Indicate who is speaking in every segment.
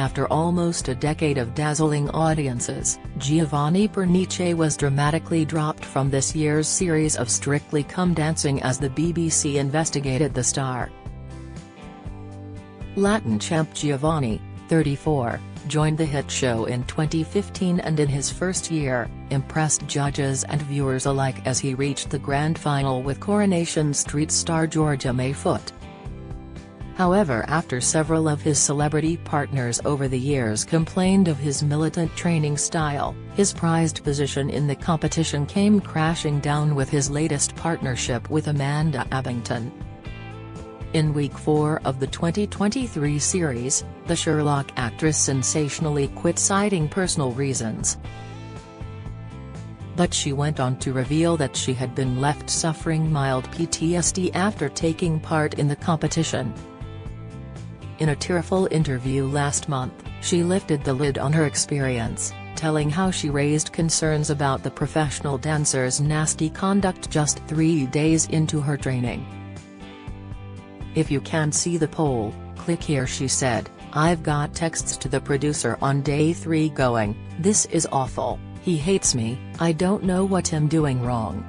Speaker 1: After almost a decade of dazzling audiences, Giovanni Pernice was dramatically dropped from this year's series of Strictly Come Dancing as the BBC investigated the star. Latin champ Giovanni, 34, joined the hit show in 2015 and in his first year, impressed judges and viewers alike as he reached the grand final with Coronation Street star Georgia Mayfoot. However, after several of his celebrity partners over the years complained of his militant training style, his prized position in the competition came crashing down with his latest partnership with Amanda Abbington. In Week 4 of the 2023 series, the Sherlock actress sensationally quit citing personal reasons. But she went on to reveal that she had been left suffering mild PTSD after taking part in the competition. In a tearful interview last month, she lifted the lid on her experience, telling how she raised concerns about the professional dancer's nasty conduct just 3 days into her training. "If you can't see the poll, click here," she said. "I've got texts to the producer on day 3 going, 'This is awful, he hates me, I don't know what I'm doing wrong.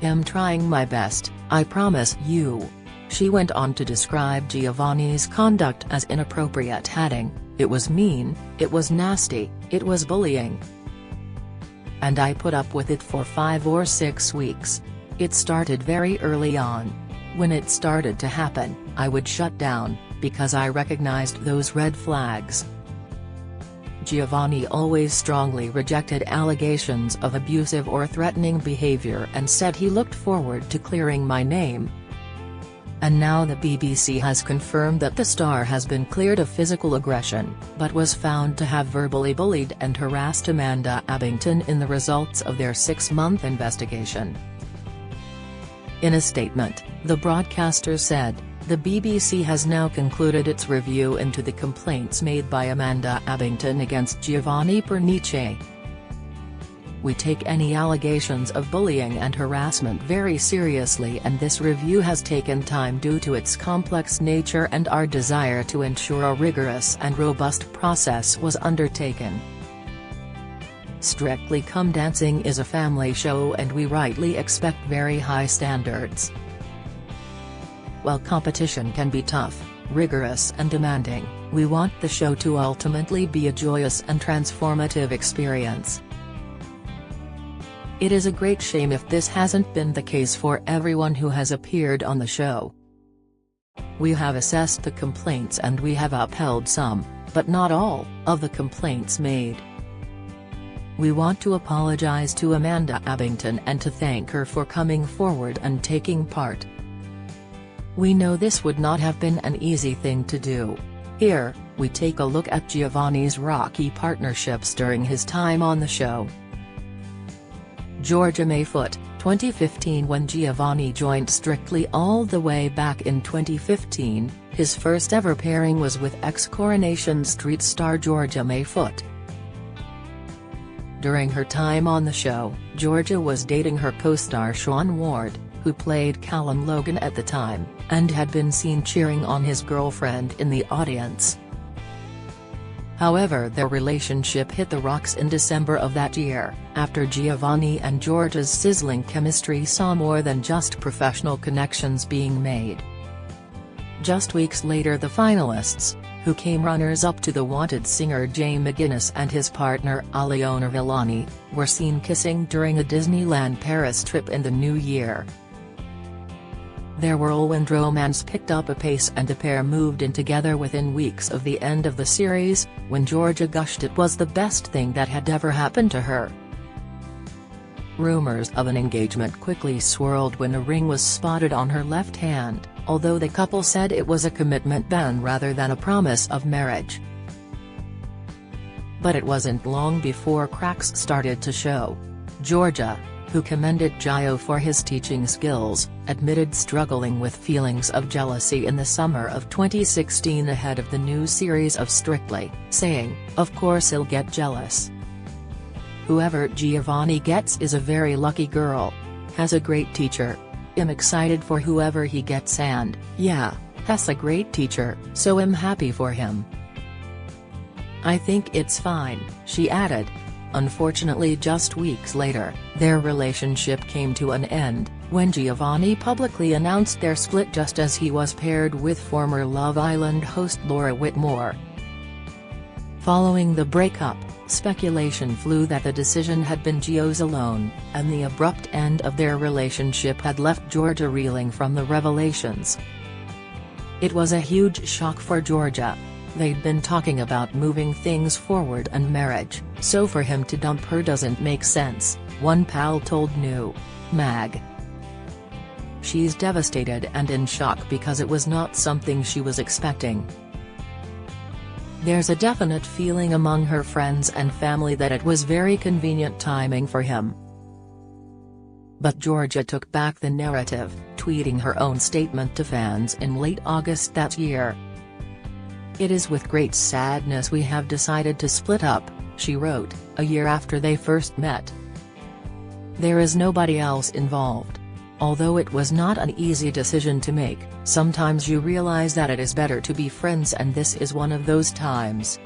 Speaker 1: I'm trying my best, I promise you.'" She went on to describe Giovanni's conduct as inappropriate, adding, "It was mean, it was nasty, it was bullying. And I put up with it for 5 or 6 weeks. It started very early on. When it started to happen, I would shut down, because I recognized those red flags." Giovanni always strongly rejected allegations of abusive or threatening behavior and said he looked forward to clearing my name. And now the BBC has confirmed that the star has been cleared of physical aggression, but was found to have verbally bullied and harassed Amanda Abbington in the results of their 6-month investigation. In a statement, the broadcaster said, "The BBC has now concluded its review into the complaints made by Amanda Abbington against Giovanni Pernice. We take any allegations of bullying and harassment very seriously, and this review has taken time due to its complex nature, and our desire to ensure a rigorous and robust process was undertaken. Strictly Come Dancing is a family show and we rightly expect very high standards. While competition can be tough, rigorous and demanding, we want the show to ultimately be a joyous and transformative experience. It is a great shame if this hasn't been the case for everyone who has appeared on the show. We have assessed the complaints and we have upheld some, but not all, of the complaints made. We want to apologize to Amanda Abbington and to thank her for coming forward and taking part. We know this would not have been an easy thing to do." Here, we take a look at Giovanni's rocky partnerships during his time on the show. Georgia Mayfoot, 2015. When Giovanni joined Strictly all the way back in 2015, his first ever pairing was with ex-Coronation Street star Georgia Mayfoot. During her time on the show, Georgia was dating her co-star Sean Ward, who played Callum Logan at the time, and had been seen cheering on his girlfriend in the audience. However, their relationship hit the rocks in December of that year, after Giovanni and Georgia's sizzling chemistry saw more than just professional connections being made. Just weeks later, the finalists, who came runners-up to the Wanted singer Jay McGuinness and his partner Aliona Villani, were seen kissing during a Disneyland Paris trip in the new year. Their whirlwind romance picked up a pace and the pair moved in together within weeks of the end of the series, when Georgia gushed it was the best thing that had ever happened to her. Rumors of an engagement quickly swirled when a ring was spotted on her left hand, although the couple said it was a commitment band rather than a promise of marriage. But it wasn't long before cracks started to show. Georgia, who commended Gio for his teaching skills, admitted struggling with feelings of jealousy in the summer of 2016 ahead of the new series of Strictly, saying, "Of course he'll get jealous. Whoever Giovanni gets is a very lucky girl. Has a great teacher. I'm excited for whoever he gets and, yeah, has a great teacher, so I'm happy for him." "I think it's fine," she added. Unfortunately, just weeks later, their relationship came to an end, when Giovanni publicly announced their split just as he was paired with former Love Island host Laura Whitmore. Following the breakup, speculation flew that the decision had been Gio's alone, and the abrupt end of their relationship had left Georgia reeling from the revelations. It was a huge shock for Georgia. They'd been talking about moving things forward and marriage, so for him to dump her doesn't make sense, one pal told New Mag. She's devastated and in shock because it was not something she was expecting. There's a definite feeling among her friends and family that it was very convenient timing for him. But Georgia took back the narrative, tweeting her own statement to fans in late August that year. "It is with great sadness we have decided to split up," she wrote, a year after they first met. "There is nobody else involved. Although it was not an easy decision to make, sometimes you realize that it is better to be friends, and this is one of those times.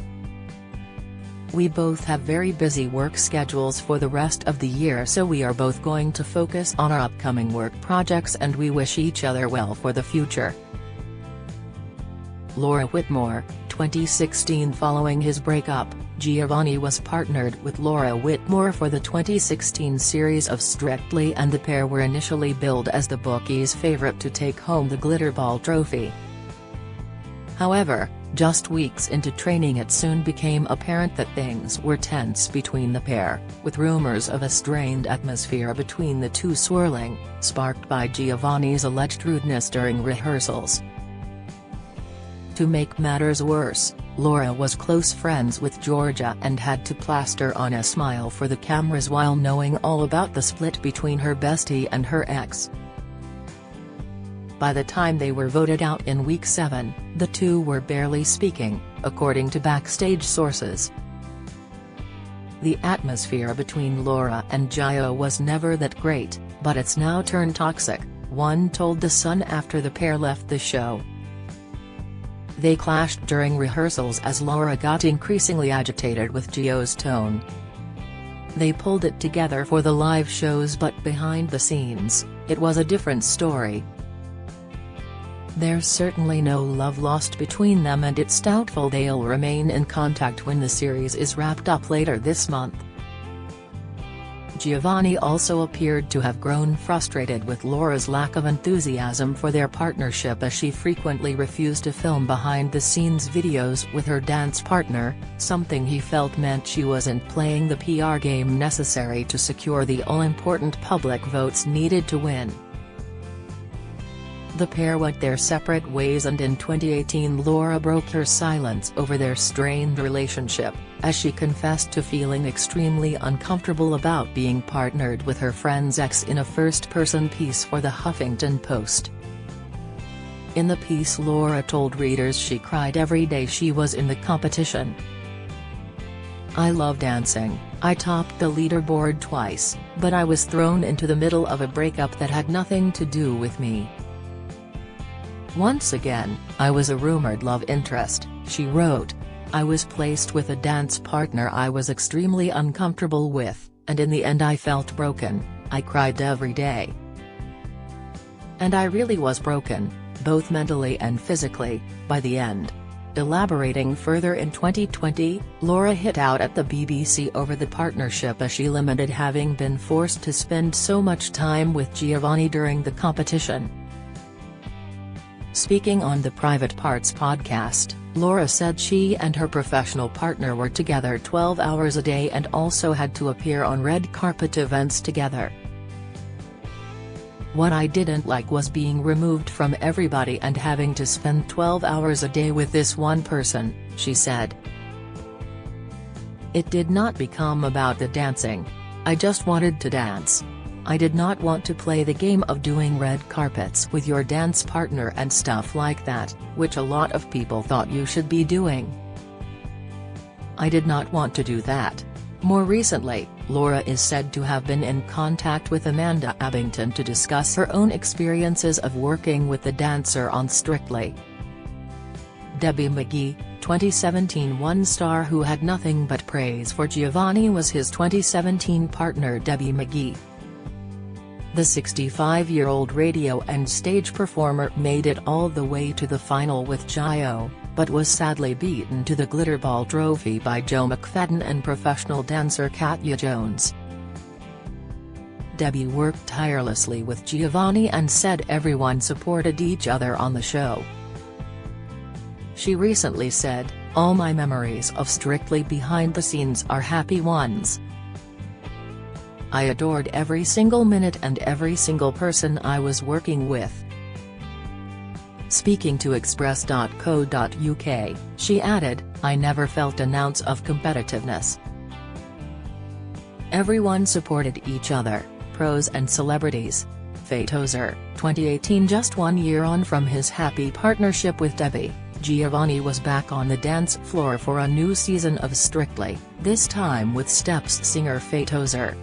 Speaker 1: We both have very busy work schedules for the rest of the year, so we are both going to focus on our upcoming work projects, and we wish each other well for the future." Laura Whitmore, 2016. Following his breakup, Giovanni was partnered with Laura Whitmore for the 2016 series of Strictly, and the pair were initially billed as the bookies' favorite to take home the Glitterball trophy. However, just weeks into training it soon became apparent that things were tense between the pair, with rumors of a strained atmosphere between the two swirling, sparked by Giovanni's alleged rudeness during rehearsals. To make matters worse, Laura was close friends with Georgia and had to plaster on a smile for the cameras while knowing all about the split between her bestie and her ex. By the time they were voted out in Week 7, the two were barely speaking, according to backstage sources. "The atmosphere between Laura and Gio was never that great, but it's now turned toxic," one told The Sun after the pair left the show. They clashed during rehearsals as Laura got increasingly agitated with Gio's tone. They pulled it together for the live shows, but behind the scenes, it was a different story. "There's certainly no love lost between them, and it's doubtful they'll remain in contact when the series is wrapped up later this month." Giovanni also appeared to have grown frustrated with Laura's lack of enthusiasm for their partnership, as she frequently refused to film behind-the-scenes videos with her dance partner, something he felt meant she wasn't playing the PR game necessary to secure the all-important public votes needed to win. The pair went their separate ways, and in 2018 Laura broke her silence over their strained relationship, as she confessed to feeling extremely uncomfortable about being partnered with her friend's ex in a first-person piece for the Huffington Post. In the piece, Laura told readers she cried every day she was in the competition. "I love dancing, I topped the leaderboard twice, but I was thrown into the middle of a breakup that had nothing to do with me. Once again, I was a rumored love interest," she wrote. "I was placed with a dance partner I was extremely uncomfortable with, and in the end I felt broken. I cried every day. And I really was broken, both mentally and physically, by the end." Elaborating further, in 2020, Laura hit out at the BBC over the partnership, as she lamented having been forced to spend so much time with Giovanni during the competition. Speaking on the Private Parts podcast, Laura said she and her professional partner were together 12 hours a day and also had to appear on red carpet events together. "What I didn't like was being removed from everybody and having to spend 12 hours a day with this one person," she said. "It did not become about the dancing. I just wanted to dance. I did not want to play the game of doing red carpets with your dance partner and stuff like that, which a lot of people thought you should be doing. I did not want to do that." More recently, Laura is said to have been in contact with Amanda Abington to discuss her own experiences of working with the dancer on Strictly. Debbie McGee, 2017 one star who had nothing but praise for Giovanni was his 2017 partner Debbie McGee. The 65-year-old radio and stage performer made it all the way to the final with Gio, but was sadly beaten to the Glitterball Trophy by Joe McFadden and professional dancer Katya Jones. Debbie worked tirelessly with Giovanni and said everyone supported each other on the show. She recently said, "All my memories of Strictly behind the scenes are happy ones. I adored every single minute and every single person I was working with." Speaking to Express.co.uk, she added, "I never felt an ounce of competitiveness. Everyone supported each other, pros and celebrities." Faye Tozer, 2018. Just 1 year on from his happy partnership with Debbie, Giovanni was back on the dance floor for a new season of Strictly, this time with Steps singer Faye Tozer.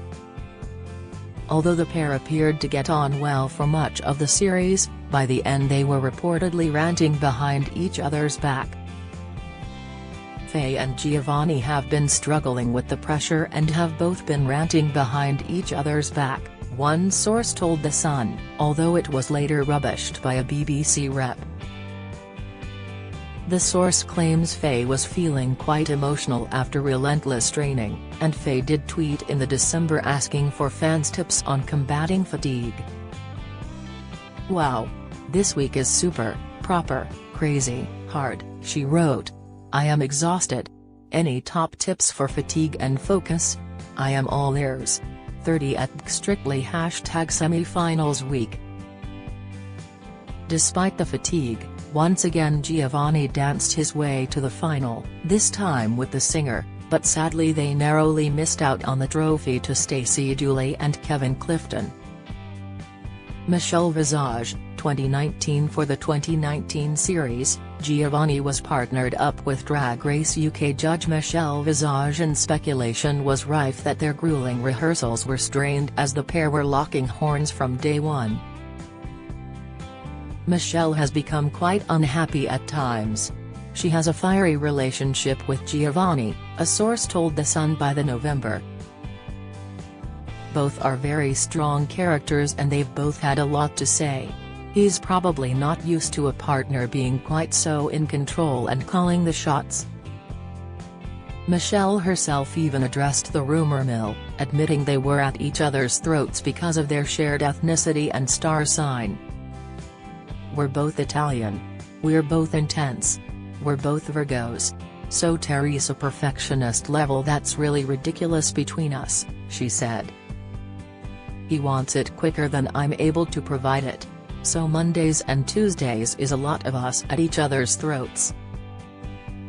Speaker 1: Although the pair appeared to get on well for much of the series, by the end they were reportedly ranting behind each other's back. Faye and Giovanni have been struggling with the pressure and have both been ranting behind each other's back, one source told The Sun, although it was later rubbished by a BBC rep. The source claims Faye was feeling quite emotional after relentless training, and Faye did tweet in the December asking for fans' tips on combating fatigue. "Wow. This week is super, proper, crazy, hard," she wrote. "I am exhausted. Any top tips for fatigue and focus? I am all ears." 30 at Strictly #semi-finals week. Despite the fatigue, once again Giovanni danced his way to the final, this time with the singer, but sadly they narrowly missed out on the trophy to Stacey Dooley and Kevin Clifton. Michelle Visage, 2019. For the 2019 series, Giovanni was partnered up with Drag Race UK judge Michelle Visage, and speculation was rife that their grueling rehearsals were strained as the pair were locking horns from day one. Michelle has become quite unhappy at times. She has a fiery relationship with Giovanni, a source told The Sun by the November. Both are very strong characters and they've both had a lot to say. He's probably not used to a partner being quite so in control and calling the shots. Michelle herself even addressed the rumor mill, admitting they were at each other's throats because of their shared ethnicity and star sign. "We're both Italian. We're both intense. We're both Virgos. So Teresa perfectionist level, that's really ridiculous between us," she said. "He wants it quicker than I'm able to provide it. So Mondays and Tuesdays is a lot of us at each other's throats.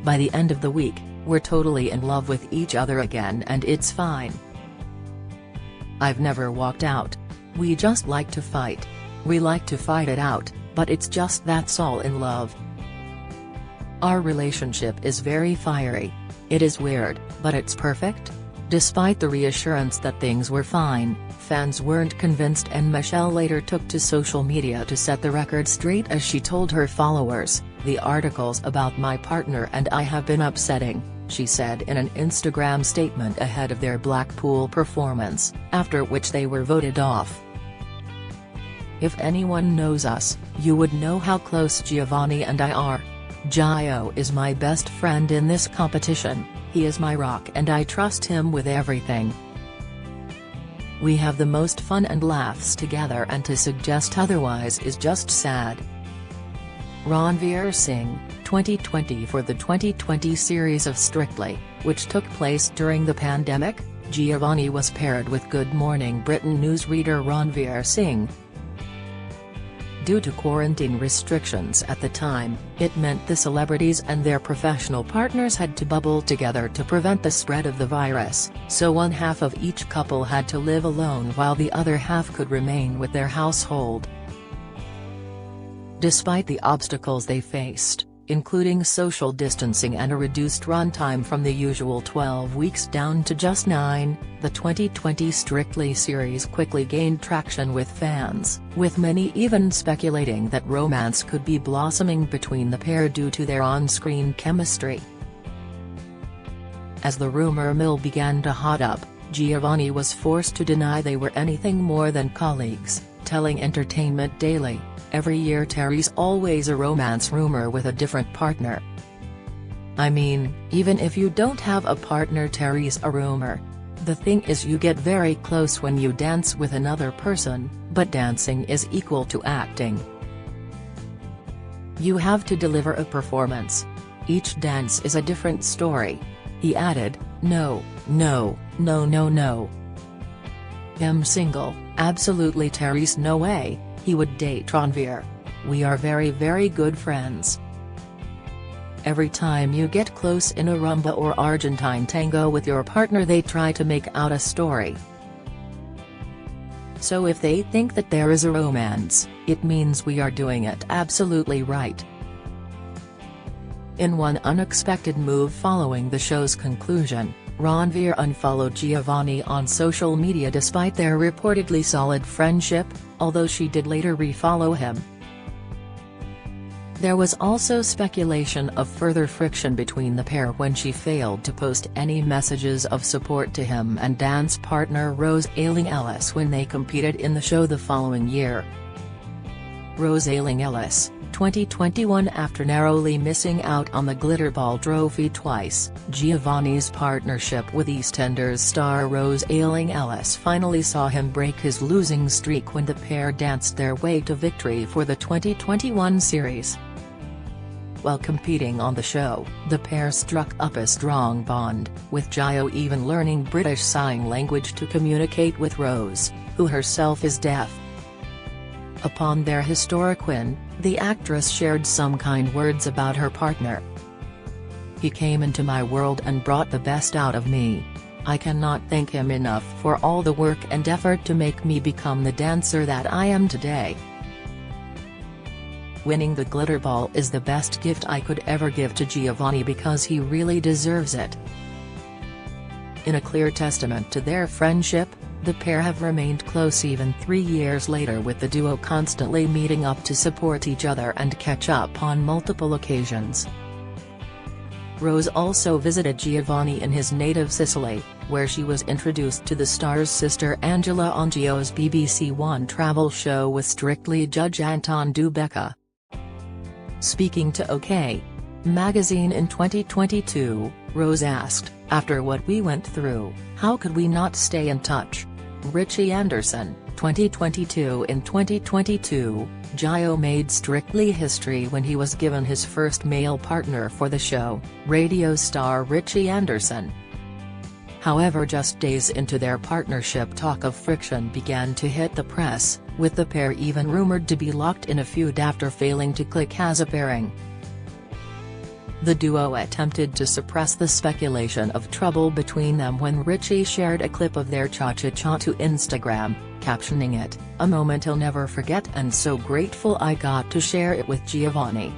Speaker 1: By the end of the week, we're totally in love with each other again and it's fine. I've never walked out. We just like to fight. We like to fight it out, but it's just that's all in love. Our relationship is very fiery. It is weird, but it's perfect." Despite the reassurance that things were fine, fans weren't convinced, and Michelle later took to social media to set the record straight as she told her followers, "The articles about my partner and I have been upsetting," she said in an Instagram statement ahead of their Blackpool performance, after which they were voted off. "If anyone knows us, you would know how close Giovanni and I are. Gio is my best friend in this competition, he is my rock and I trust him with everything. We have the most fun and laughs together, and to suggest otherwise is just sad." Ranveer Singh, 2020. For the 2020 series of Strictly, which took place during the pandemic, Giovanni was paired with Good Morning Britain newsreader Ranveer Singh. Due to quarantine restrictions at the time, it meant the celebrities and their professional partners had to bubble together to prevent the spread of the virus, so one half of each couple had to live alone while the other half could remain with their household. Despite the obstacles they faced, including social distancing and a reduced runtime from the usual 12 weeks down to just 9, the 2020 Strictly series quickly gained traction with fans, with many even speculating that romance could be blossoming between the pair due to their on-screen chemistry. As the rumor mill began to hot up, Giovanni was forced to deny they were anything more than colleagues, telling Entertainment Daily, "Every year Terry's always a romance rumor with a different partner. I mean, even if you don't have a partner, Terry's a rumor. The thing is, you get very close when you dance with another person, but dancing is equal to acting. You have to deliver a performance. Each dance is a different story." He added, "No, no, no, no, no. I'm single, absolutely. Terry's no way he would date Ranveer. We are very, very good friends. Every time you get close in a rumba or Argentine tango with your partner, they try to make out a story. So if they think that there is a romance, it means we are doing it absolutely right." In one unexpected move following the show's conclusion, Ranveer unfollowed Giovanni on social media despite their reportedly solid friendship, although she did later refollow him. There was also speculation of further friction between the pair when she failed to post any messages of support to him and dance partner Rose Ayling-Ellis when they competed in the show the following year. Rose Ayling-Ellis, 2021. After narrowly missing out on the Glitterball trophy twice, Giovanni's partnership with EastEnders star Rose Ayling-Ellis finally saw him break his losing streak when the pair danced their way to victory for the 2021 series. While competing on the show, the pair struck up a strong bond, with Gio even learning British Sign Language to communicate with Rose, who herself is deaf. Upon their historic win, the actress shared some kind words about her partner. "He came into my world and brought the best out of me. I cannot thank him enough for all the work and effort to make me become the dancer that I am today. Winning the Glitterball is the best gift I could ever give to Giovanni because he really deserves it." In a clear testament to their friendship, the pair have remained close even 3 years later, with the duo constantly meeting up to support each other and catch up on multiple occasions. Rose also visited Giovanni in his native Sicily, where she was introduced to the star's sister Angela on Gio's BBC One travel show with Strictly judge Anton Dubecca. Speaking to OK! Magazine in 2022, Rose asked, "After what we went through, how could we not stay in touch?" Richie Anderson, 2022. In 2022, Gio made Strictly history when he was given his first male partner for the show, radio star Richie Anderson. However, just days into their partnership, talk of friction began to hit the press, with the pair even rumored to be locked in a feud after failing to click as a pairing. The duo attempted to suppress the speculation of trouble between them when Richie shared a clip of their cha-cha-cha to Instagram, captioning it, "A moment I'll never forget and so grateful I got to share it with Giovanni.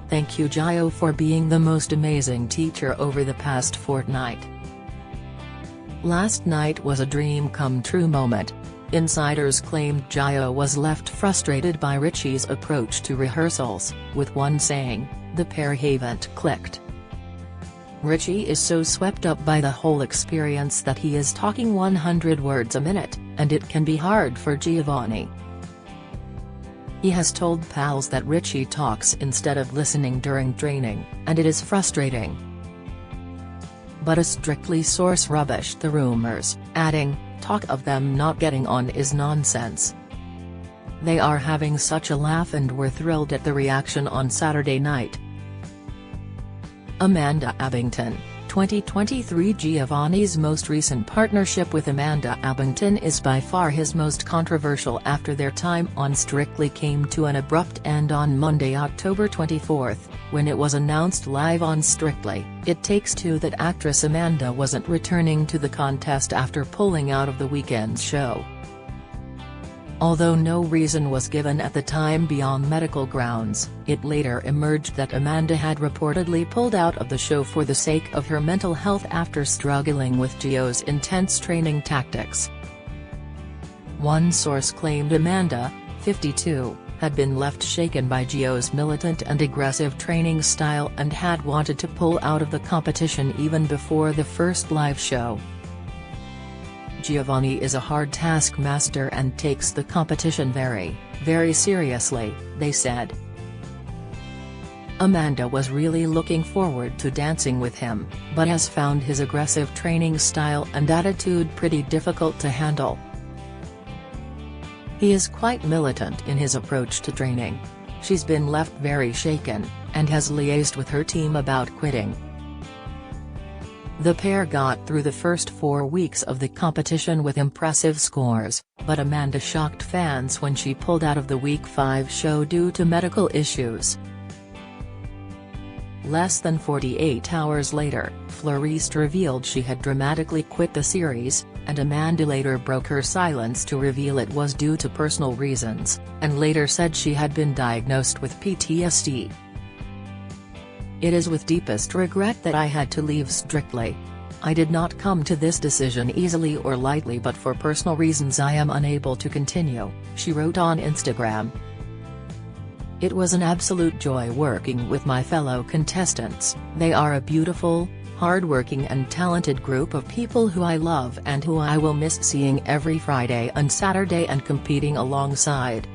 Speaker 1: Thank you, Gio, for being the most amazing teacher over the past fortnight. Last night was a dream come true moment." Insiders claimed Gio was left frustrated by Richie's approach to rehearsals, with one saying, "The pair haven't clicked. Richie is so swept up by the whole experience that he is talking 100 words a minute, and it can be hard for Giovanni. He has told pals that Richie talks instead of listening during training, and it is frustrating." But a Strictly source rubbished the rumors, adding, "Talk of them not getting on is nonsense. They are having such a laugh and were thrilled at the reaction on Saturday night." Amanda Abbington, 2023. Giovanni's most recent partnership with Amanda Abbington is by far his most controversial after their time on Strictly came to an abrupt end on Monday, October 24, when it was announced live on Strictly, It Takes Two that actress Amanda wasn't returning to the contest after pulling out of the weekend's show. Although no reason was given at the time beyond medical grounds, it later emerged that Amanda had reportedly pulled out of the show for the sake of her mental health after struggling with Gio's intense training tactics. One source claimed Amanda, 52, had been left shaken by Gio's militant and aggressive training style and had wanted to pull out of the competition even before the first live show. Giovanni is a hard taskmaster and takes the competition very, very seriously, they said. Amanda was really looking forward to dancing with him, but has found his aggressive training style and attitude pretty difficult to handle. He is quite militant in his approach to training. She's been left very shaken, and has liaised with her team about quitting. The pair got through the first 4 weeks of the competition with impressive scores, but Amanda shocked fans when she pulled out of the Week 5 show due to medical issues. Less than 48 hours later, Floriste revealed she had dramatically quit the series, and Amanda later broke her silence to reveal it was due to personal reasons, and later said she had been diagnosed with PTSD. "It is with deepest regret that I had to leave Strictly. I did not come to this decision easily or lightly, but for personal reasons I am unable to continue," she wrote on Instagram. "It was an absolute joy working with my fellow contestants. They are a beautiful, hard-working and talented group of people who I love and who I will miss seeing every Friday and Saturday and competing alongside.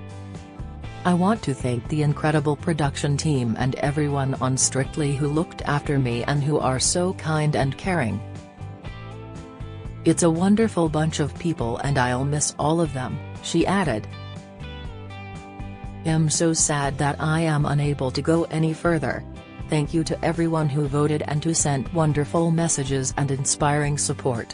Speaker 1: I want to thank the incredible production team and everyone on Strictly who looked after me and who are so kind and caring. It's a wonderful bunch of people and I'll miss all of them," she added. "I'm so sad that I am unable to go any further. Thank you to everyone who voted and who sent wonderful messages and inspiring support.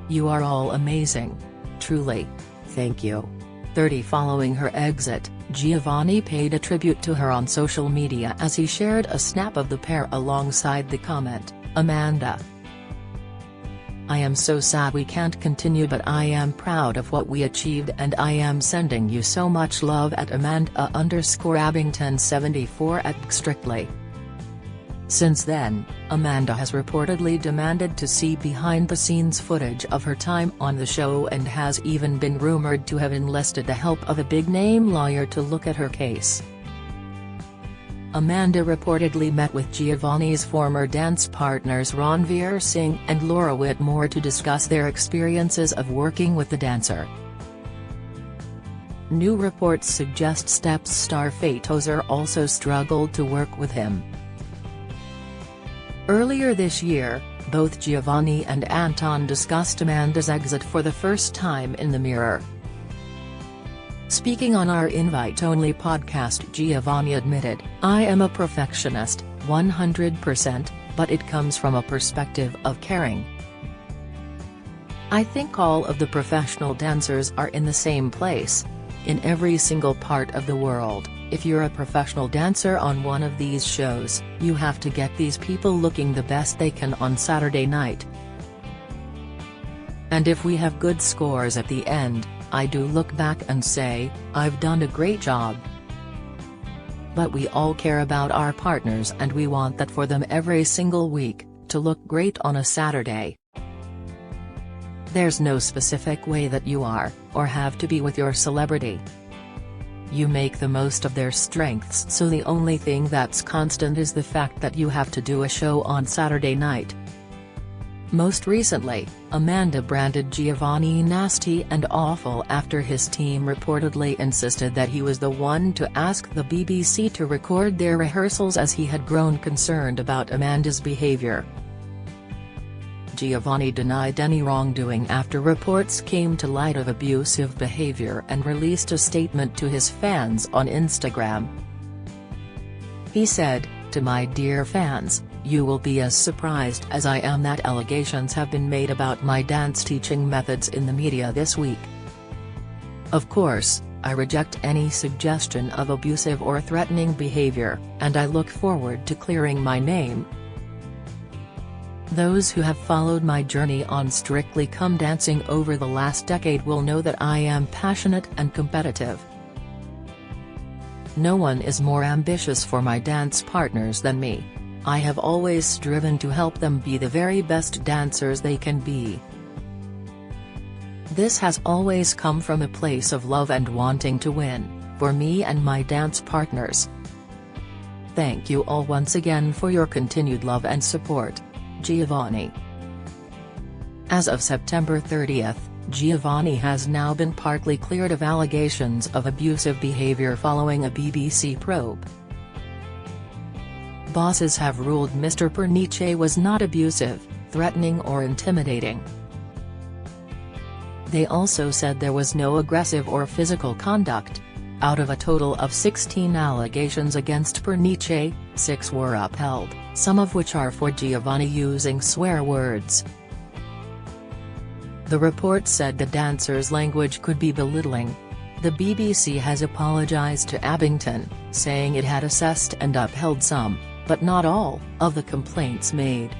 Speaker 1: You are all amazing. Truly. Thank you." 30 Following her exit, Giovanni paid a tribute to her on social media as he shared a snap of the pair alongside the comment, "Amanda, I am so sad we can't continue, but I am proud of what we achieved and I am sending you so much love at Amanda_Abbington74 at Strictly." Since then, Amanda has reportedly demanded to see behind-the-scenes footage of her time on the show and has even been rumored to have enlisted the help of a big-name lawyer to look at her case. Amanda reportedly met with Giovanni's former dance partners Ranveer Singh and Laura Whitmore to discuss their experiences of working with the dancer. New reports suggest Steps star Fatozer also struggled to work with him. Earlier this year, both Giovanni and Anton discussed Amanda's exit for the first time in the Mirror. Speaking on our invite-only podcast, Giovanni admitted, "I am a perfectionist, 100%, but it comes from a perspective of caring. I think all of the professional dancers are in the same place. In every single part of the world, if you're a professional dancer on one of these shows, you have to get these people looking the best they can on Saturday night. And if we have good scores at the end, I do look back and say, I've done a great job. But we all care about our partners and we want that for them every single week, to look great on a Saturday. There's no specific way that you are, or have to be with your celebrity. You make the most of their strengths, so the only thing that's constant is the fact that you have to do a show on Saturday night." Most recently, Amanda branded Giovanni nasty and awful after his team reportedly insisted that he was the one to ask the BBC to record their rehearsals as he had grown concerned about Amanda's behaviour. Giovanni denied any wrongdoing after reports came to light of abusive behavior and released a statement to his fans on Instagram. He said, "To my dear fans, you will be as surprised as I am that allegations have been made about my dance teaching methods in the media this week. Of course, I reject any suggestion of abusive or threatening behavior, and I look forward to clearing my name. Those who have followed my journey on Strictly Come Dancing over the last decade will know that I am passionate and competitive. No one is more ambitious for my dance partners than me. I have always striven to help them be the very best dancers they can be. This has always come from a place of love and wanting to win, for me and my dance partners. Thank you all once again for your continued love and support. Giovanni. As of September 30th, Giovanni has now been partly cleared of allegations of abusive behavior following a BBC probe. Bosses have ruled Mr. Pernice was not abusive, threatening or intimidating. They also said there was no aggressive or physical conduct. Out of a total of 16 allegations against Pernice, 6 were upheld, some of which are for Giovanni using swear words. The report said the dancer's language could be belittling. The BBC has apologised to Abington, saying it had assessed and upheld some, but not all, of the complaints made.